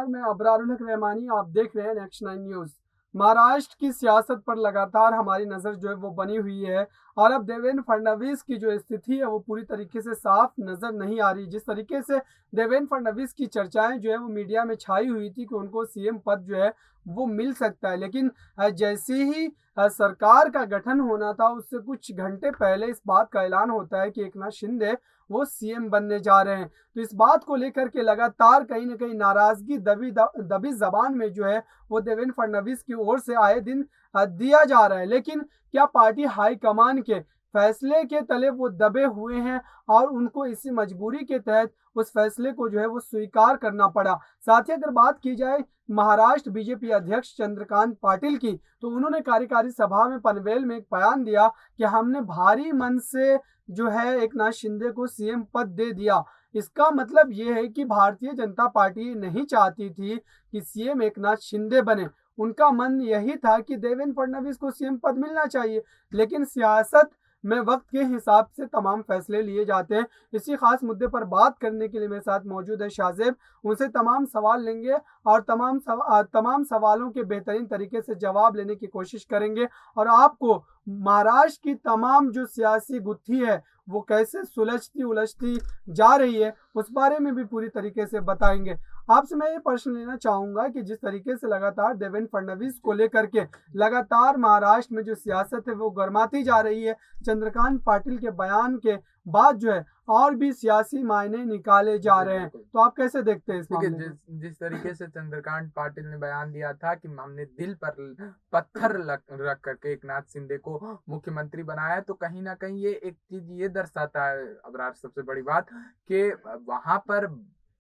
नमस्कार, मैं अबरारुल हक रहमानी। आप देख रहे हैं नेक्स्ट 9 न्यूज़। महाराष्ट्र की सियासत पर लगातार हमारी नज़र जो है वो बनी हुई है और अब देवेंद्र फडणवीस की जो स्थिति है वो पूरी तरीके से साफ नज़र नहीं आ रही। जिस तरीके से देवेंद्र फडणवीस की चर्चाएं जो है वो मीडिया में छाई हुई थी कि उनको सीएम पद जो है वो मिल सकता है, लेकिन जैसे ही सरकार का गठन होना था उससे कुछ घंटे पहले इस बात का ऐलान होता है कि एकनाथ शिंदे वो सीएम बनने जा रहे हैं। तो इस बात को लेकर के लगातार कहीं न कहीं नाराज़गी दबी ज़बान में जो है वो देवेंद्र फडणवीस की ओर से आए दिन दिया जा रहा है। लेकिन क्या पार्टी हाईकमान के फैसले के तले वो दबे हुए हैं और उनको इसी मजबूरी के तहत उस फैसले को जो है वो स्वीकार करना पड़ा। साथ ही अगर बात की जाए महाराष्ट्र बीजेपी अध्यक्ष चंद्रकांत पाटिल की, तो उन्होंने कार्यकारी सभा में पनवेल में एक बयान दिया कि हमने भारी मन से जो है एकनाथ शिंदे को सीएम पद दे दिया। इसका मतलब ये है कि भारतीय जनता पार्टी नहीं चाहती थी कि सीएम एकनाथ शिंदे बने। उनका मन यही था कि देवेंद्र फडणवीस को सीएम पद मिलना चाहिए, लेकिन सियासत में वक्त के हिसाब से तमाम फैसले लिए जाते हैं। इसी खास मुद्दे पर बात करने के लिए मेरे साथ मौजूद है शाहजेब। उनसे तमाम सवाल लेंगे और तमाम सवालों के बेहतरीन तरीके से जवाब लेने की कोशिश करेंगे और आपको महाराष्ट्र की तमाम जो सियासी गुत्थी है वो कैसे सुलझती उलझती जा रही है उस बारे में भी पूरी तरीके से बताएंगे। आपसे मैं ये प्रश्न लेना चाहूंगा कि जिस तरीके से लगातार देवेंद्र फडणवीस को लेकर के लगातार महाराष्ट्र में जो सियासत है वो गर्माती जा रही है, चंद्रकांत पाटिल के बयान के बाद जो है और भी सियासी मायने निकाले जा रहे हैं, तो आप कैसे देखते हैं इस मामले को? जिस तरीके से चंद्रकांत पाटिल ने बयान दिया था कि हमने दिल पर पत्थर रख करके एकनाथ शिंदे को मुख्यमंत्री बनाया है, तो कहीं ना कहीं ये एक चीज ये दर्शाता है अबरार, सबसे बड़ी बात कि वहां पर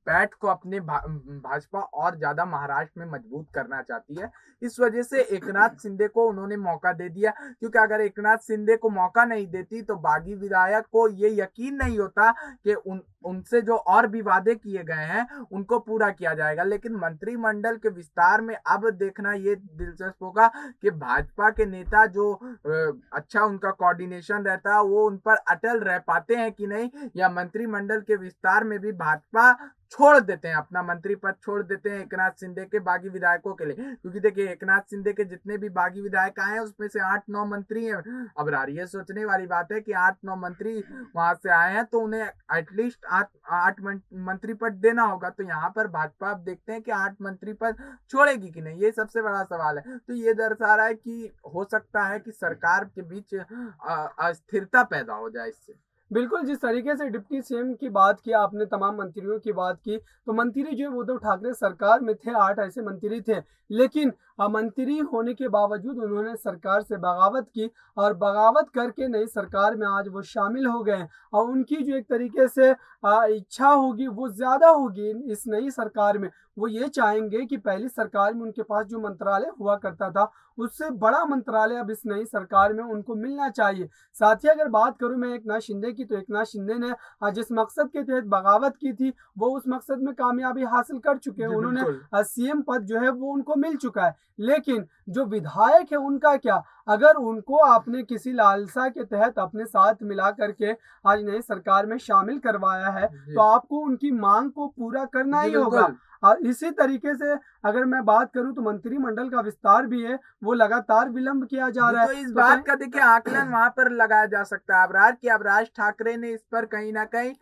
पैठ को अपने भाजपा और ज्यादा महाराष्ट्र में मजबूत करना चाहती है। इस वजह से एकनाथ शिंदे को उन्होंने मौका दे दिया, क्योंकि अगर एकनाथ शिंदे को मौका नहीं देती तो बागी विधायक को ये यकीन नहीं होता कि उनसे जो और भी वादे किए गए हैं उनको पूरा किया जाएगा। लेकिन मंत्रिमंडल के विस्तार में अब देखना ये दिलचस्प होगा कि भाजपा के नेता जो अच्छा उनका कोऑर्डिनेशन रहता है वो उन पर अटल रह पाते हैं कि नहीं, या मंत्रिमंडल के विस्तार में भी भाजपा छोड़ देते हैं, अपना मंत्री पद छोड़ देते हैं एकनाथ शिंदे के बागी विधायकों के लिए। क्योंकि देखिए एकनाथ शिंदे के जितने भी बागी विधायक आए हैं उसमें से 8-9 मंत्री हैं। अब ये सोचने वाली बात है कि 8-9 मंत्री वहां से आए हैं तो उन्हें एटलीस्ट 8 मंत्री पद देना होगा। तो यहाँ पर भाजपा अब देखते हैं कि 8 मंत्री पद छोड़ेगी कि नहीं, ये सबसे बड़ा सवाल है। तो ये दर्शा रहा है कि हो सकता है कि सरकार के बीच अस्थिरता पैदा हो जाए इससे। बिल्कुल, जिस तरीके से डिप्टी सीएम की बात की आपने, तमाम मंत्रियों की बात की, तो मंत्री जो है उद्धव ठाकरे सरकार में थे, 8 ऐसे मंत्री थे। लेकिन मंत्री होने के बावजूद उन्होंने सरकार से बगावत की और बगावत करके नई सरकार में आज वो शामिल हो गए हैं और उनकी जो एक तरीके से इच्छा होगी वो ज़्यादा होगी इस नई सरकार में। वो ये चाहेंगे कि पहली सरकार में उनके पास जो मंत्रालय हुआ करता था, उससे बड़ा मंत्रालय अब इस नई सरकार में उनको मिलना चाहिए। साथ ही अगर बात करूँ मैं एकनाथ शिंदे की, तो एकनाथ शिंदे ने जिस मकसद के तहत बगावत की थी वो उस मकसद में कामयाबी हासिल कर चुके हैं। उन्होंने सीएम पद जो है वो उनको मिल चुका है। लेकिन जो विधायक है उनका क्या? अगर उनको आपने किसी लालसा के तहत अपने साथ मिला करके आज नई सरकार में शामिल करवाया है तो आपको उनकी मांग को पूरा करना ही होगा। और इसी तरीके से अगर मैं बात करूं तो मंत्रिमंडल का विस्तार भी है वो लगातार विलंब किया जा रहा है। तो इस बात का देखिए आकलन वहां पर लगाया जा सकता है अबरार कि अब राज ठाकरे ने इस पर कहीं ना कहीं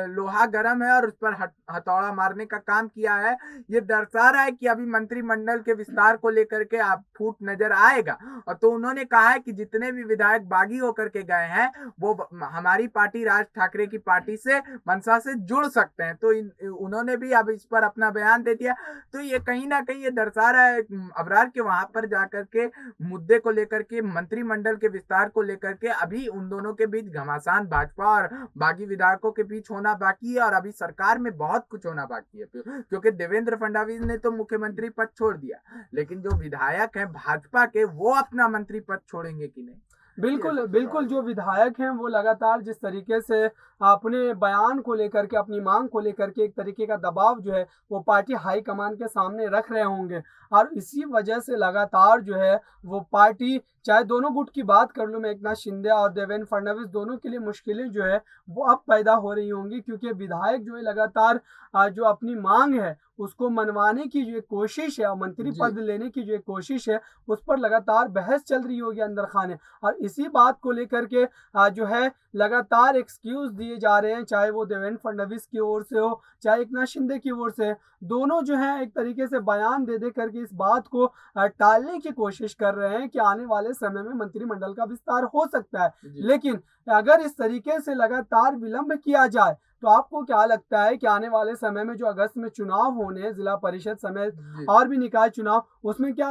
लोहा गर्म है और उस पर हथौड़ा मारने का काम किया है। ये दर्शा रहा है कि अभी मंत्रिमंडल के विस्तार को लेकर के आप फूट नजर आएगा। और तो उन्होंने कहा है कि जितने भी विधायक बागी होकर के गए हैं वो हमारी पार्टी राज ठाकरे की पार्टी से मनसा से जुड़ सकते हैं। तो उन्होंने भी अब इस पर अपना बयान दे दिया। तो ये कहीं ना कहीं ये दर्शा रहा है अबरार के वहां पर जाकर के मुद्दे को लेकर के, मंत्रिमंडल के विस्तार को लेकर के अभी उन दोनों के बीच घमासान भाजपा और बागी विधायकों के बीच होना बाकी है और अभी सरकार में बहुत कुछ होना बाकी है। क्योंकि देवेंद्र फडणवीस ने तो मुख्यमंत्री पद छोड़ दिया, लेकिन जो विधायक है भाजपा के वो अपना मंत्री पद छोड़ेंगे कि नहीं। बिल्कुल जो विधायक हैं वो लगातार जिस तरीके से अपने बयान को लेकर के, अपनी मांग को लेकर के एक तरीके का दबाव जो है वो पार्टी हाईकमान के सामने रख रहे होंगे, और इसी वजह से लगातार जो है वो पार्टी, चाहे दोनों गुट की बात कर लूं मैं, एकनाथ शिंदे और देवेंद्र फडणवीस, दोनों के लिए मुश्किलें जो है वो अब पैदा हो रही होंगी, क्योंकि विधायक जो है लगातार जो अपनी मांग है उसको मनवाने की जो एक कोशिश है और मंत्री जी। पद लेने की जो एक कोशिश है उस पर लगातार बहस चल रही होगी अंदर खाने, और इसी बात को लेकर के जो है लगातार एक्सक्यूज दिए जा रहे हैं, चाहे वो देवेंद्र फडणवीस की ओर से हो चाहे एकनाथ शिंदे की ओर से। दोनों जो है एक तरीके से बयान दे दे करके इस बात को टालने की कोशिश कर रहे हैं कि आने वाले समय में मंत्रिमंडल का विस्तार हो सकता है, जी। लेकिन अगर इस तरीके से लगातार विलंब किया जाए तो आपको क्या लगता है कि आने वाले समय में जो अगस्त में चुनाव होने हैं, जिला परिषद समेत जी। और भी निकाय चुनाव, उसमें क्या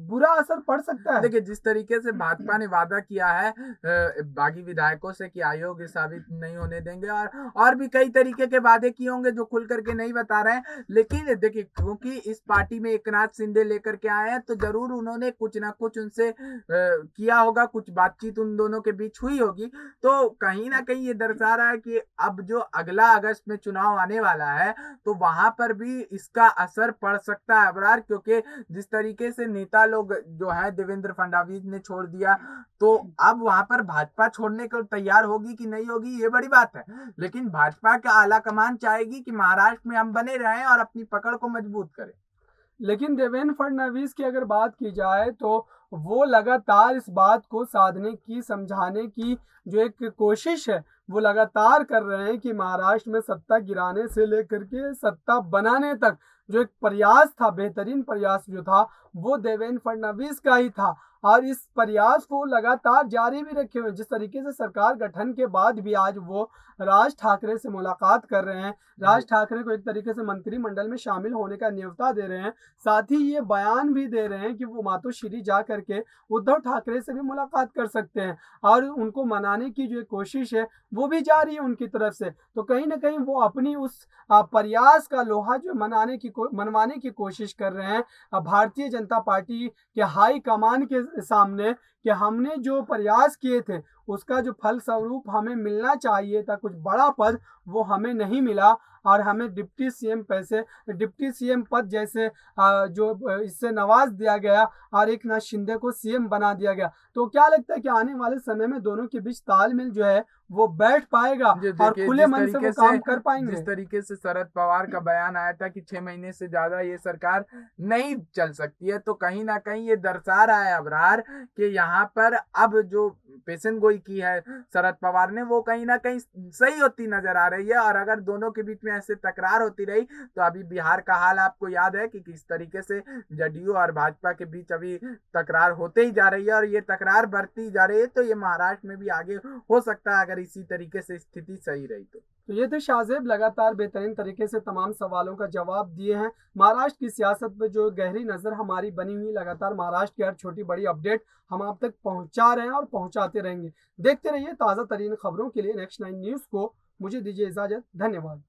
बुरा असर पड़ सकता है? देखिए, जिस तरीके से भाजपा ने वादा किया है बागी विधायकों से कि आयोग साबित नहीं होने देंगे, और भी कई तरीके के वादे किए होंगे जो खुल करके नहीं बता रहे हैं, लेकिन देखिए क्योंकि इस पार्टी में एकनाथ शिंदे लेकर के आए हैं तो जरूर उन्होंने कुछ ना कुछ उनसे किया होगा, कुछ बातचीत उन दोनों के बीच हुई होगी, तो कहीं ना कहीं ये दर्शा रहा है कि अब जो अगला अगस्त में चुनाव आने वाला है तो वहां पर भी इसका असर पड़ सकता है अबरार, क्योंकि जिस तरीके से नेता लोग जो है देवेंद्र फडणवीस ने छोड़ दिया, तो अब वहां पर भाजपा छोड़ने को तैयार होगी कि नहीं होगी ये बड़ी बात है, लेकिन भाजपा का आला कमान चाहेगी कि महाराष्ट्र में हम बने रहें और अपनी पकड़ को मजबूत करें। लेकिन देवेंद्र फडणवीस की अगर बात की जाए तो वो लगातार इस बात को साधने की, समझाने की जो एक कोशिश है वो लगातार कर रहे हैं कि महाराष्ट्र में सत्ता गिराने से लेकर के सत्ता बनाने तक जो एक प्रयास था, बेहतरीन प्रयास जो था वो देवेंद्र फडणवीस का ही था, और इस प्रयास को लगातार जारी भी रखे हुए। जिस तरीके से सरकार गठन के बाद भी आज वो राज ठाकरे से मुलाकात कर रहे हैं, राज ठाकरे को एक तरीके से मंत्रिमंडल में शामिल होने का न्योता दे रहे हैं, साथ ही ये बयान भी दे रहे हैं कि वो मातोश्री जा करके उद्धव ठाकरे से भी मुलाकात कर सकते हैं, और उनको मनाने की जो कोशिश है वो भी जारी है उनकी तरफ से। तो कहीं ना कहीं वो अपनी उस प्रयास का लोहा जो मनवाने की कोशिश कर रहे हैं भारतीय जनता पार्टी के हाई कमान के सामने, कि हमने जो प्रयास किए थे उसका जो फल स्वरूप हमें मिलना चाहिए था, कुछ बड़ा पद, वो हमें नहीं मिला, और हमें डिप्टी सीएम पद जैसे जो इससे नवाज दिया गया और एकनाथ शिंदे को सीएम बना दिया गया। तो क्या लगता है कि आने वाले समय में दोनों के बीच तालमेल जो है वो बैठ पाएगा और खुले मन से वो काम कर पाएंगे? जिस तरीके से शरद पवार का बयान आया था कि 6 महीने से ज्यादा ये सरकार नहीं चल सकती है, तो कहीं ना कहीं ये दर्शा रहा है अबरार कि यहाँ पर अब जो पेशन गोई की है शरद पवार ने वो कहीं ना कहीं सही होती नजर आ रही है, और अगर दोनों के बीच में ऐसे तकरार होती रही तो अभी बिहार का हाल आपको याद है कि किस तरीके से जदयू और भाजपा के बीच अभी तकरार होते ही जा रही है, और ये तकरार बढ़ती जा रही है, तो ये महाराष्ट्र में भी आगे हो सकता है अगर इसी तरीके से स्थिति सही रही तो। ये थे शाहजेब, लगातार बेहतरीन तरीके से तमाम सवालों का जवाब दिए हैं। महाराष्ट्र की सियासत पे जो गहरी नज़र हमारी बनी हुई, लगातार महाराष्ट्र की हर छोटी बड़ी अपडेट हम आप तक पहुंचा रहे हैं और पहुंचाते रहेंगे। देखते रहिए ताज़ा तरीन खबरों के लिए नेक्स्ट 9 न्यूज़ को। मुझे दीजिए इजाज़त, धन्यवाद।